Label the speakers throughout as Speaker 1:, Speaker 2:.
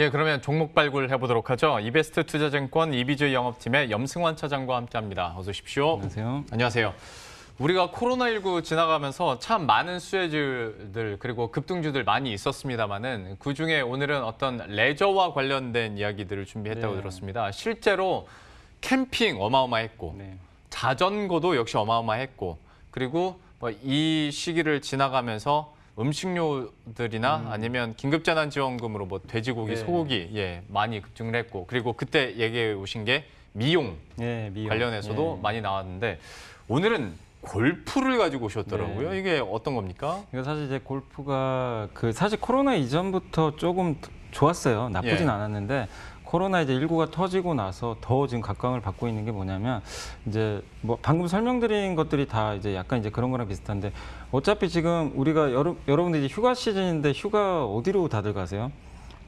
Speaker 1: 예, 그러면 종목 발굴 해보도록 하죠. 이베스트 투자증권 이비주 영업팀의 염승환 차장과 함께합니다. 어서 오십시오.
Speaker 2: 안녕하세요.
Speaker 1: 안녕하세요. 우리가 코로나19 지나가면서 참 많은 수혜주들 그리고 급등주들 많이 있었습니다만은 그중에 오늘은 어떤 레저와 관련된 이야기들을 준비했다고 들었습니다. 실제로 캠핑 어마어마했고 자전거도 역시 어마어마했고 그리고 뭐 이 시기를 지나가면서 음식료들이나 아니면 긴급재난지원금으로 뭐 돼지고기, 소고기 많이 급증을 했고 그리고 그때 얘기해 오신 게 미용,
Speaker 2: 미용.
Speaker 1: 관련해서도 많이 나왔는데 오늘은 골프를 가지고 오셨더라고요. 이게 어떤 겁니까?
Speaker 2: 이거 사실 이제 골프가 사실 코로나 이전부터 조금 좋았어요. 나쁘진 않았는데 코로나 이제 19가 터지고 나서 더 지금 각광을 받고 있는 게 뭐냐면 이제 뭐 방금 설명드린 것들이 다 이제 약간 이제 그런 거랑 비슷한데 어차피 지금 우리가 여러분들 이제 휴가 시즌인데 휴가 어디로 다들 가세요?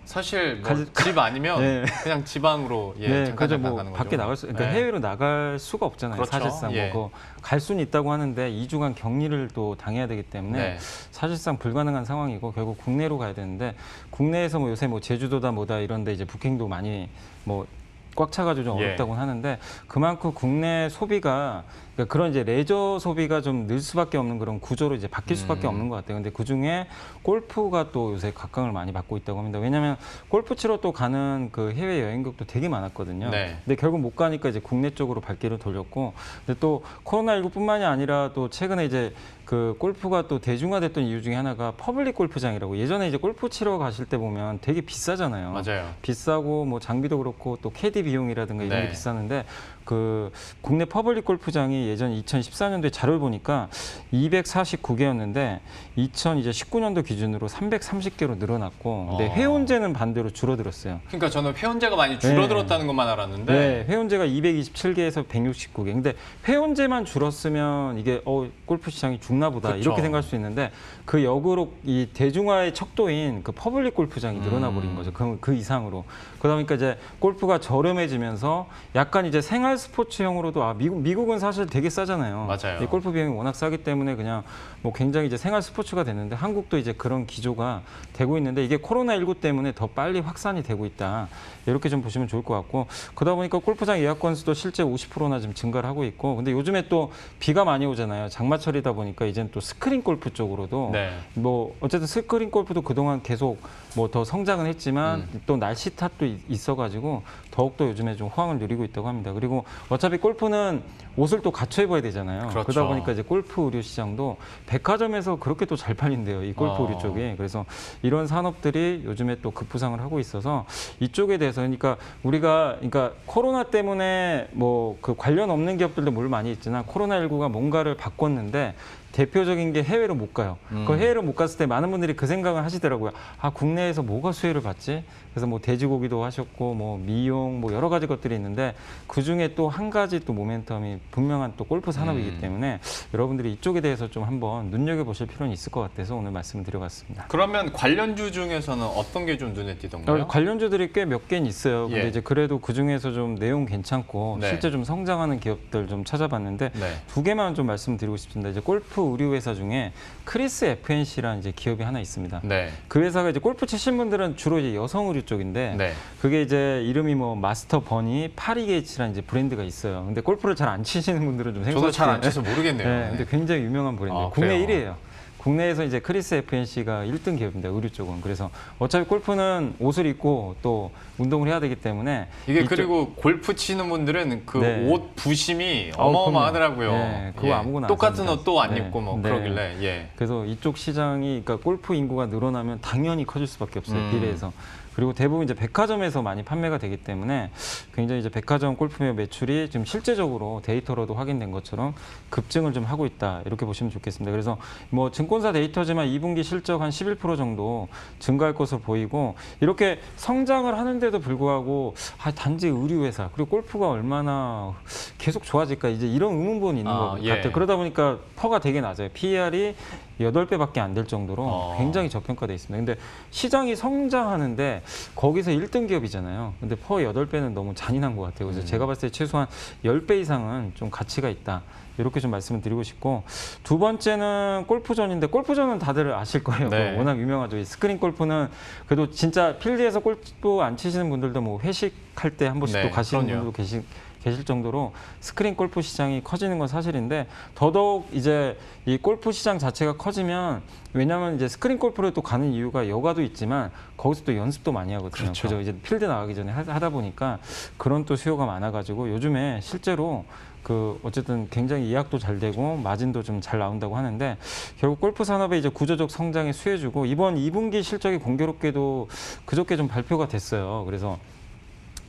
Speaker 1: 사실 뭐 집 아니면 그냥 지방으로 잠깐
Speaker 2: 뭐
Speaker 1: 가는 거죠.
Speaker 2: 밖에 나갈 그러니까 해외로 나갈 수가 없잖아요.
Speaker 1: 그렇죠.
Speaker 2: 사실상 뭐 갈 수는 있다고 하는데 2주간 격리를 또 당해야 되기 때문에 사실상 불가능한 상황이고 결국 국내로 가야 되는데 국내에서 뭐 요새 뭐 제주도다 뭐다 이런데 이제 부킹도 많이 뭐 꽉 차가지고 좀 어렵다고 하는데 그만큼 국내 소비가 그러니까 그런 이제 레저 소비가 좀 늘 수밖에 없는 그런 구조로 이제 바뀔 수밖에 없는 것 같아요. 근데 그 중에 골프가 또 요새 각광을 많이 받고 있다고 합니다. 왜냐하면 골프 치러 또 가는 그 해외 여행객도 되게 많았거든요. 근데 결국 못 가니까 이제 국내 쪽으로 발길을 돌렸고, 근데 또 코로나19뿐만이 아니라 또 최근에 이제 그 골프가 또 대중화됐던 이유 중에 하나가 퍼블릭 골프장이라고 예전에 이제 골프 치러 가실 때 보면 되게 비싸잖아요.
Speaker 1: 맞아요.
Speaker 2: 비싸고 뭐 장비도 그렇고 또 캐디 비용이라든가 이런 게 비싸는데 그 국내 퍼블릭 골프장이 예전 2014년도에 자료를 보니까 249개였는데 2019년도 기준으로 330개로 늘어났고 근데 회원제는 반대로 줄어들었어요.
Speaker 1: 그러니까 저는 회원제가 많이 줄어들었다는 것만 알았는데
Speaker 2: 회원제가 227개에서 169개. 근데 회원제만 줄었으면 이게 골프 시장이 죽나 보다 이렇게 생각할 수 있는데 그 역으로 이 대중화의 척도인 그 퍼블릭 골프장이 늘어나 버린 거죠. 그 이상으로. 그러다 보니까 이제 골프가 저렴해지면서 약간 이제 생활 스포츠형으로도 미국은 사실 되게 싸잖아요.
Speaker 1: 맞아요.
Speaker 2: 골프 비용이 워낙 싸기 때문에 그냥 뭐 굉장히 이제 생활 스포츠가 됐는데 한국도 이제 그런 기조가 되고 있는데 이게 코로나19 때문에 더 빨리 확산이 되고 있다. 이렇게 좀 보시면 좋을 것 같고 그러다 보니까 골프장 예약 건수도 실제 50%나 좀 증가를 하고 있고 근데 요즘에 또 비가 많이 오잖아요. 장마철이다 보니까 이제는 또 스크린 골프 쪽으로도 뭐 어쨌든 스크린 골프도 그동안 계속 뭐 더 성장은 했지만 또 날씨 탓도 있어가지고 더욱더 요즘에 좀 호황을 누리고 있다고 합니다. 그리고 어차피 골프는 옷을 또 갖춰 입어야 되잖아요. 그러다 보니까 이제 골프 의류 시장도 백화점에서 그렇게 또 잘 팔린대요. 이 골프 의류 쪽에. 그래서 이런 산업들이 요즘에 또 급부상을 하고 있어서 이쪽에 대해서 그러니까 우리가 코로나 때문에 뭐 그 관련 없는 기업들도 물론 많이 있지만 코로나19가 뭔가를 바꿨는데 대표적인 게 해외로 못 가요. 그 해외로 못 갔을 때 많은 분들이 그 생각을 하시더라고요. 아, 국내에서 뭐가 수혜를 받지? 그래서 뭐 돼지고기도 하셨고 뭐 미용 뭐 여러 가지 것들이 있는데 그중에 또 한 가지 또 모멘텀이 분명한 또 골프 산업이기 때문에 여러분들이 이쪽에 대해서 좀 한번 눈여겨보실 필요는 있을 것 같아서 오늘 말씀을 드려봤습니다.
Speaker 1: 그러면 관련주 중에서는 어떤 게 좀 눈에 띄던가요?
Speaker 2: 관련주들이 꽤 몇 개는 있어요. 근데 이제 그래도 그 중에서 좀 내용 괜찮고 실제 좀 성장하는 기업들 좀 찾아봤는데 두 개만 좀 말씀드리고 싶습니다. 이제 골프 의류 회사 중에 크리스 FNC라는 이제 기업이 하나 있습니다. 그 회사가 이제 골프 치신 분들은 주로 이제 여성 의류 쪽인데 그게 이제 이름이 뭐 마스터 버니 파리게이츠라는 이제 브랜드가 있어요. 근데 골프를 잘 안 치시는 분들은 좀
Speaker 1: 저도 잘 안 쳐서 모르겠네요.
Speaker 2: 근데 굉장히 유명한 브랜드. 국내 1위예요. 국내에서 이제 크리스 FNC가 1등 기업입니다. 의류 쪽은. 그래서 어차피 골프는 옷을 입고 또 운동을 해야 되기 때문에
Speaker 1: 이게 그리고 골프 치는 분들은 그 옷 부심이 어마어마하더라고요.
Speaker 2: 그거 아무거나
Speaker 1: 똑같은 옷도 안 입고 뭐 그러길래.
Speaker 2: 그래서 이쪽 시장이 그러니까 골프 인구가 늘어나면 당연히 커질 수밖에 없어요. 비례해서. 그리고 대부분 이제 백화점에서 많이 판매가 되기 때문에 굉장히 이제 백화점 골프웨어 매출이 지금 실제적으로 데이터로도 확인된 것처럼 급증을 좀 하고 있다. 이렇게 보시면 좋겠습니다. 그래서 뭐 증권사 데이터지만 2분기 실적 한 11% 정도 증가할 것으로 보이고 이렇게 성장을 하는데도 불구하고 단지 의류회사 그리고 골프가 얼마나 계속 좋아질까 이제 이런 의문분이 있는 것 같아요. 그러다 보니까 퍼가 되게 낮아요. PER이 8배밖에 안 될 정도로 굉장히 저평가돼 있습니다. 근데 시장이 성장하는데 거기서 1등 기업이잖아요. 근데 퍼 8배는 너무 잔인한 것 같아요. 그래서 제가 봤을 때 최소한 10배 이상은 좀 가치가 있다. 이렇게 좀 말씀을 드리고 싶고, 두 번째는 골프존인데, 골프존은 다들 아실 거예요.
Speaker 1: 네.
Speaker 2: 워낙 유명하죠. 이 스크린 골프는 그래도 진짜 필드에서 골프 안 치시는 분들도 뭐 회식할 때 한 번씩
Speaker 1: 네,
Speaker 2: 또 가시는
Speaker 1: 그럼요.
Speaker 2: 분들도 계실 정도로 스크린 골프 시장이 커지는 건 사실인데, 더더욱 이제 이 골프 시장 자체가 커지면, 왜냐하면 이제 스크린 골프를 또 가는 이유가 여가도 있지만 거기서 또 연습도 많이 하거든요.
Speaker 1: 그렇죠.
Speaker 2: 그죠? 이제 필드 나가기 전에 하다 보니까 그런 또 수요가 많아가지고 요즘에 실제로 그 어쨌든 굉장히 예약도 잘 되고 마진도 좀 잘 나온다고 하는데, 결국 골프 산업의 이제 구조적 성장에 수혜주고, 이번 2분기 실적이 공교롭게도 그저께 좀 발표가 됐어요. 그래서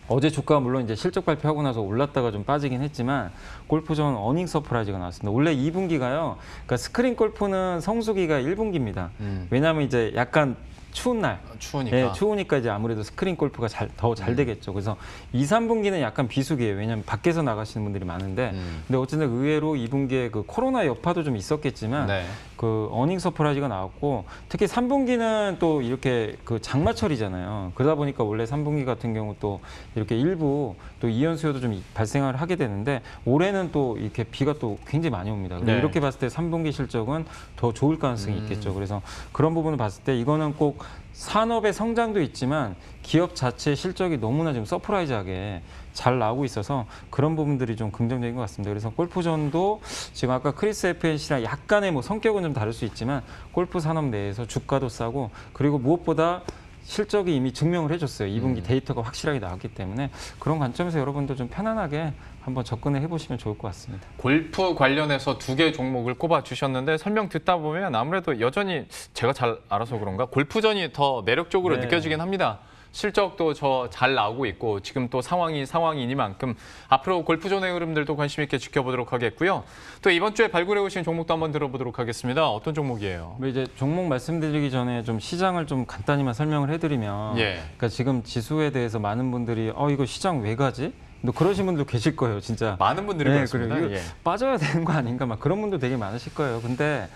Speaker 2: 어제 주가가 물론 이제 실적 발표하고 나서 올랐다가 좀 빠지긴 했지만, 골프존 어닝 서프라이즈가 나왔습니다. 원래 2분기가요. 그러니까 스크린 골프는 성수기가 1분기입니다. 왜냐하면 이제 약간 추운 날,
Speaker 1: 추우니까.
Speaker 2: 예, 추우니까 이제 아무래도 스크린 골프가 더 잘 되겠죠. 그래서 2, 3분기는 약간 비수기예요. 왜냐하면 밖에서 나가시는 분들이 많은데, 근데 어쨌든 의외로 2분기에 그 코로나 여파도 좀 있었겠지만,
Speaker 1: 네.
Speaker 2: 그 어닝 서프라이즈가 나왔고, 특히 3분기는 또 이렇게 그 장마철이잖아요. 그러다 보니까 원래 3분기 같은 경우 또 이렇게 일부 또 이연 수요도 좀 발생을 하게 되는데, 올해는 또 이렇게 비가 또 굉장히 많이 옵니다.
Speaker 1: 네.
Speaker 2: 이렇게 봤을 때 3분기 실적은 더 좋을 가능성이 있겠죠. 그래서 그런 부분을 봤을 때 이거는 꼭 산업의 성장도 있지만 기업 자체의 실적이 너무나 좀 서프라이즈하게 잘 나오고 있어서 그런 부분들이 좀 긍정적인 것 같습니다. 그래서 골프존도 지금 아까 크리스 FNC랑 약간의 뭐 성격은 좀 다를 수 있지만 골프 산업 내에서 주가도 싸고, 그리고 무엇보다 실적이 이미 증명을 해줬어요. 2분기 데이터가 확실하게 나왔기 때문에 그런 관점에서 여러분도 좀 편안하게 한번 접근을 해보시면 좋을 것 같습니다.
Speaker 1: 골프 관련해서 2개 종목을 꼽아 주셨는데, 설명 듣다 보면 아무래도 여전히 제가 잘 알아서 그런가 골프전이 더 매력적으로
Speaker 2: 네.
Speaker 1: 느껴지긴 합니다. 실적도 저 잘 나오고 있고, 지금 또 상황이니만큼 앞으로 골프존의 흐름들도 관심 있게 지켜보도록 하겠고요. 또 이번 주에 발굴해 오신 종목도 한번 들어보도록 하겠습니다. 어떤 종목이에요?
Speaker 2: 뭐 이제 종목 말씀드리기 전에 좀 시장을 좀 간단히만 설명을 해드리면,
Speaker 1: 예.
Speaker 2: 그러니까 지금 지수에 대해서 많은 분들이 이거 시장 왜 가지? 또 그러신 분도 계실 거예요, 진짜.
Speaker 1: 많은 분들이
Speaker 2: 네,
Speaker 1: 그렇습니다.
Speaker 2: 그래요. 이거
Speaker 1: 예.
Speaker 2: 빠져야 되는 거 아닌가, 막 그런 분도 되게 많으실 거예요. 근데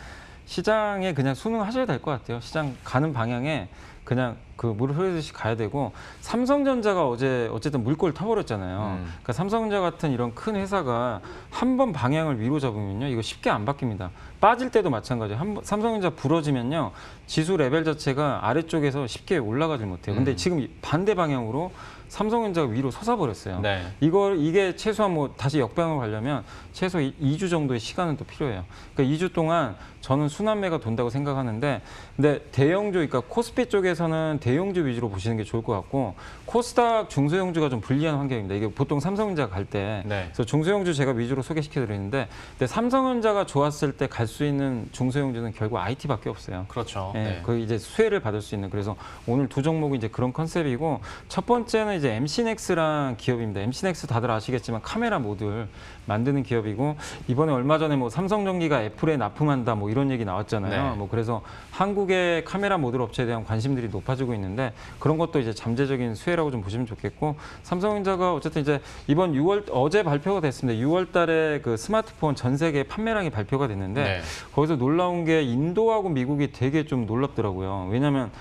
Speaker 2: 시장에 그냥 순응하셔야 될 것 같아요. 시장 가는 방향에 그냥 그 물을 흐르듯이 가야 되고, 삼성전자가 어제 어쨌든 물꼬를 타버렸잖아요. 그러니까 삼성전자 같은 이런 큰 회사가 한 번 방향을 위로 잡으면요, 이거 쉽게 안 바뀝니다. 빠질 때도 마찬가지예요. 삼성전자 부러지면요, 지수 레벨 자체가 아래쪽에서 쉽게 올라가질 못해요. 근데 지금 반대 방향으로 삼성전자가 위로 솟아버렸어요.
Speaker 1: 네.
Speaker 2: 이게 최소한 뭐 다시 역방을 가려면 최소 2주 정도의 시간은 또 필요해요. 그러니까 2주 동안 저는 순환매가 돈다고 생각하는데, 근데 대형주, 그러니까 코스피 쪽에서는 대형주 위주로 보시는 게 좋을 것 같고, 코스닥 중소형주가 좀 불리한 환경입니다. 이게 보통 삼성전자 갈 때,
Speaker 1: 네.
Speaker 2: 그래서 중소형주 제가 위주로 소개시켜드리는데, 근데 삼성전자가 좋았을 때 갈 수 있는 중소형주는 결국 IT밖에 없어요.
Speaker 1: 그렇죠.
Speaker 2: 예,
Speaker 1: 네.
Speaker 2: 그 이제 수혜를 받을 수 있는. 그래서 오늘 두 종목이 이제 그런 컨셉이고, 첫 번째는 이제 MC넥스랑 기업입니다. MC넥스 다들 아시겠지만 카메라 모듈 만드는 기업이고, 이번에 얼마 전에 뭐 삼성전기가 애플에 납품한다 뭐 이런 얘기 나왔잖아요.
Speaker 1: 네.
Speaker 2: 뭐 그래서 한국의 카메라 모듈 업체에 대한 관심들이 높아지고 있는데, 그런 것도 이제 잠재적인 수혜라고 좀 보시면 좋겠고, 삼성전자가 어쨌든 이제 이번 6월 어제 발표가 됐습니다. 6월 달에 그 스마트폰 전 세계 판매량이 발표가 됐는데,
Speaker 1: 네.
Speaker 2: 거기서 놀라운 게 인도하고 미국이 되게 좀 놀랍더라고요. 왜냐하면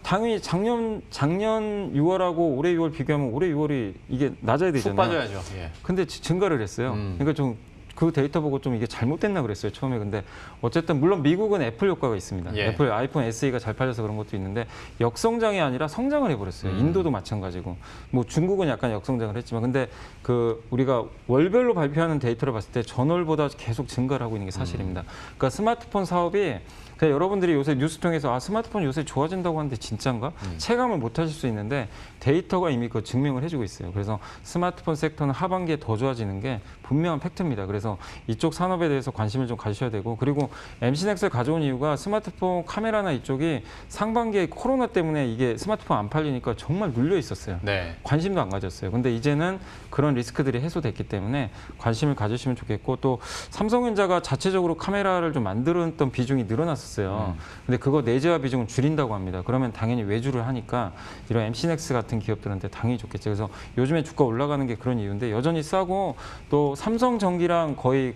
Speaker 2: 당연히 작년 6월하고 올해 6월 비교하면 올해 6월이 이게 낮아야
Speaker 1: 푹
Speaker 2: 되잖아요.
Speaker 1: 빠져야죠. 예.
Speaker 2: 근데 증가를 했어요. 그러니까 좀 그 데이터 보고 좀 이게 잘못됐나 그랬어요, 처음에. 근데 어쨌든 물론 미국은 애플 효과가 있습니다.
Speaker 1: 예.
Speaker 2: 애플 아이폰 SE가 잘 팔려서 그런 것도 있는데, 역성장이 아니라 성장을 해버렸어요. 인도도 마찬가지고, 뭐 중국은 약간 역성장을 했지만, 근데 그 우리가 월별로 발표하는 데이터를 봤을 때 전월보다 계속 증가를 하고 있는 게 사실입니다. 그러니까 스마트폰 사업이, 그냥 여러분들이 요새 뉴스 통해서 스마트폰 요새 좋아진다고 하는데 진짠가? 체감을 못 하실 수 있는데 데이터가 이미 그 증명을 해주고 있어요. 그래서 스마트폰 섹터는 하반기에 더 좋아지는 게 분명한 팩트입니다. 그래서 이쪽 산업에 대해서 관심을 좀 가지셔야 되고, 그리고 MC넥스를 가져온 이유가 스마트폰 카메라나 이쪽이 상반기에 코로나 때문에 이게 스마트폰 안 팔리니까 정말 눌려 있었어요.
Speaker 1: 네.
Speaker 2: 관심도 안 가졌어요. 근데 이제는 그런 리스크들이 해소됐기 때문에 관심을 가지시면 좋겠고, 또 삼성전자가 자체적으로 카메라를 좀 만들었던 비중이 늘어났었어요. 근데 그거 내재화 비중을 줄인다고 합니다. 그러면 당연히 외주를 하니까 이런 MC넥스 같은 기업들한테 당연히 좋겠죠. 그래서 요즘에 주가 올라가는 게 그런 이유인데, 여전히 싸고, 또 삼성전기랑 거의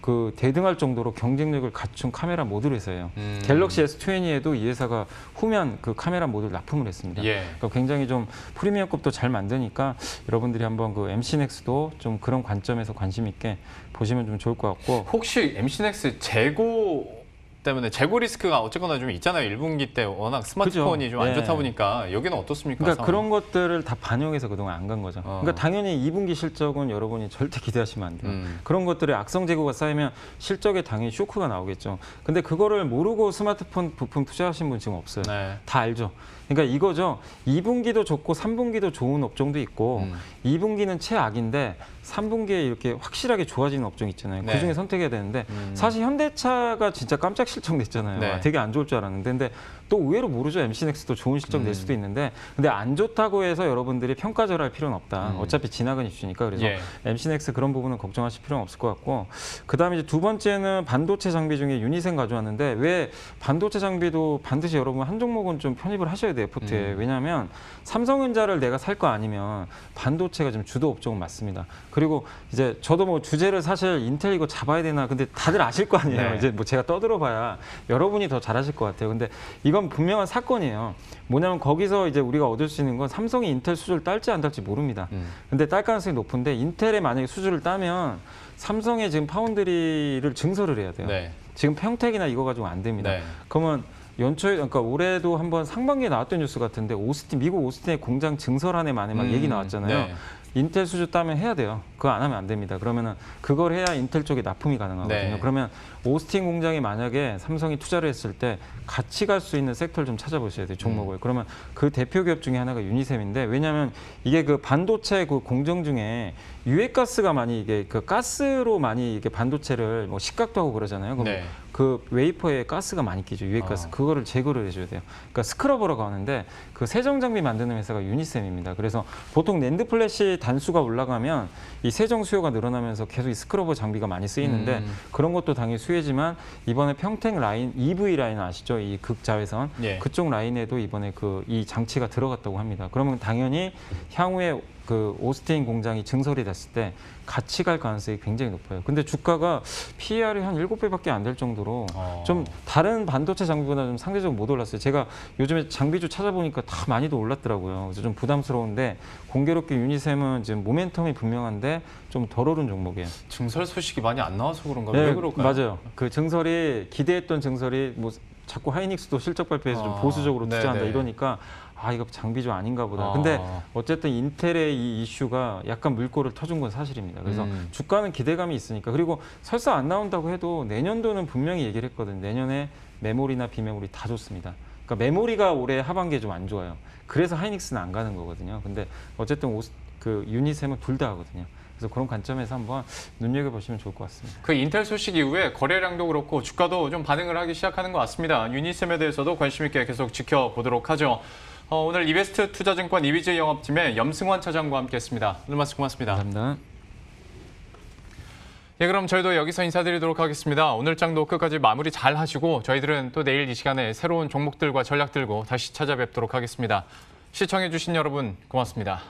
Speaker 2: 그 대등할 정도로 경쟁력을 갖춘 카메라 모듈 회사예요. 갤럭시 S20에도 이 회사가 후면 그 카메라 모듈 납품을 했습니다.
Speaker 1: 예.
Speaker 2: 그러니까 굉장히 좀 프리미엄급도 잘 만드니까 여러분들이 한번 그 MC넥스도 좀 그런 관점에서 관심 있게 보시면 좀 좋을 것 같고.
Speaker 1: 혹시 MC넥스 재고 때문에 재고 리스크가 어쨌거나 좀 있잖아요. 1분기 때 워낙 스마트폰이
Speaker 2: 그죠.
Speaker 1: 좀 안
Speaker 2: 네.
Speaker 1: 좋다 보니까 여기는 어떻습니까?
Speaker 2: 그러니까
Speaker 1: 상황이?
Speaker 2: 그런 것들을 다 반영해서 그동안 안 간 거죠. 그러니까 당연히 2분기 실적은 여러분이 절대 기대하시면 안 돼요. 그런 것들의 악성 재고가 쌓이면 실적에 당연히 쇼크가 나오겠죠. 근데 그거를 모르고 스마트폰 부품 투자하신 분 지금 없어요.
Speaker 1: 네.
Speaker 2: 다 알죠. 그러니까 이거죠. 2분기도 좋고 3분기도 좋은 업종도 있고 2분기는 최악인데 3분기에 이렇게 확실하게 좋아지는 업종 있잖아요.
Speaker 1: 네.
Speaker 2: 그중에 선택해야 되는데 사실 현대차가 진짜 깜짝 실적 냈잖아요.
Speaker 1: 네.
Speaker 2: 되게 안 좋을 줄 알았는데 근데 또 의외로 모르죠. MC넥스도 좋은 실적 낼 수도 있는데 근데 안 좋다고 해서 여러분들이 평가절하할 필요는 없다. 어차피 지나간 이슈니까 그래서
Speaker 1: 예.
Speaker 2: MC넥스 그런 부분은 걱정하실 필요는 없을 것 같고 그다음에 이제 두 번째는 반도체 장비 중에 유니셈 가져왔는데 왜 반도체 장비도 반드시 여러분 한 종목은 좀 편입을 하셔야 돼요. 포트에. 왜냐하면 삼성전자를 내가 살 거 아니면 반도체가 지금 주도 업종은 맞습니다. 그리고 이제 저도 뭐 주제를 사실 인텔 이거 잡아야 되나 근데 다들 아실 거 아니에요.
Speaker 1: 네.
Speaker 2: 이제 뭐 제가 떠들어봐야 여러분이 더 잘하실 것 같아요. 근데 이건 분명한 사건이에요. 뭐냐면 거기서 이제 우리가 얻을 수 있는 건 삼성이 인텔 수주를 딸지 안 딸지 모릅니다. 근데 딸 가능성이 높은데 인텔에 만약에 수주를 따면 삼성의 지금 파운드리를 증설을 해야 돼요.
Speaker 1: 네.
Speaker 2: 지금 평택이나 이거 가지고 안 됩니다.
Speaker 1: 네.
Speaker 2: 그러면 연초에 그러니까 올해도 한번 상반기에 나왔던 뉴스 같은데 오스틴 미국 오스틴의 공장 증설안에 만에 막 얘기 나왔잖아요.
Speaker 1: 네.
Speaker 2: 인텔 수주 따면 해야 돼요. 그거 안 하면 안 됩니다. 그러면은 그걸 해야 인텔 쪽에 납품이 가능하거든요.
Speaker 1: 네.
Speaker 2: 그러면 오스틴 공장이 만약에 삼성이 투자를 했을 때 같이 갈 수 있는 섹터를 좀 찾아보셔야 돼요. 종목을. 그러면 그 대표 기업 중에 하나가 유니셈인데 왜냐하면 이게 그 반도체 그 공정 중에 유해가스가 많이 이게 그 가스로 많이 이게 반도체를 뭐 식각도 하고 그러잖아요. 그럼
Speaker 1: 네.
Speaker 2: 그 웨이퍼에 가스가 많이 끼죠. 유해가스. 그거를 제거를 해줘야 돼요. 그러니까 스크러버라고 하는데 그 세정 장비 만드는 회사가 유니셈입니다. 그래서 보통 낸드 플래시 단수가 올라가면 이 세정 수요가 늘어나면서 계속 이 스크러버 장비가 많이 쓰이는데 그런 것도 당연히 수혜지만 이번에 평택 라인 EV 라인 아시죠? 이 극자외선
Speaker 1: 예.
Speaker 2: 그쪽 라인에도 이번에 그 이 장치가 들어갔다고 합니다. 그러면 당연히 향후에 그 오스틴 공장이 증설이 됐을 때 같이 갈 가능성이 굉장히 높아요. 근데 주가가 PER이 한 7배밖에 안 될 정도로 좀 다른 반도체 장비보다 좀 상대적으로 못 올랐어요. 제가 요즘에 장비주 찾아보니까 다 많이도 올랐더라고요. 그래서 좀 부담스러운데 공교롭게 유니셈은 지금 모멘텀이 분명한데 좀 덜 오른 종목이에요.
Speaker 1: 증설 소식이 많이 안 나와서 그런가요? 왜 그럴까요?
Speaker 2: 맞아요. 그 증설이 기대했던 증설이 뭐 자꾸 하이닉스도 실적 발표해서 좀 보수적으로 투자한다
Speaker 1: 네네.
Speaker 2: 이러니까 아 이거 장비주 아닌가 보다. 근데 어쨌든 인텔의 이 이슈가 약간 물꼬를 터준 건 사실입니다. 그래서 주가는 기대감이 있으니까 그리고 설사 안 나온다고 해도 내년도는 분명히 얘기를 했거든요. 내년에 메모리나 비메모리 다 좋습니다. 그러니까 메모리가 올해 하반기에 좀 안 좋아요. 그래서 하이닉스는 안 가는 거거든요. 근데 어쨌든 그 유니셈은 둘 다 하거든요. 그래서 그런 관점에서 한번 눈여겨보시면 좋을 것 같습니다.
Speaker 1: 그 인텔 소식 이후에 거래량도 그렇고 주가도 좀 반응을 하기 시작하는 것 같습니다. 유니셈에 대해서도 관심 있게 계속 지켜보도록 하죠. 오늘 이베스트 투자증권 이비지 영업팀의 염승환 차장과 함께했습니다. 오늘 말씀 고맙습니다.
Speaker 2: 감사합니다.
Speaker 1: 예, 그럼 저희도 여기서 인사드리도록 하겠습니다. 오늘 장도 끝까지 마무리 잘 하시고 저희들은 또 내일 이 시간에 새로운 종목들과 전략 들고 다시 찾아뵙도록 하겠습니다. 시청해주신 여러분 고맙습니다.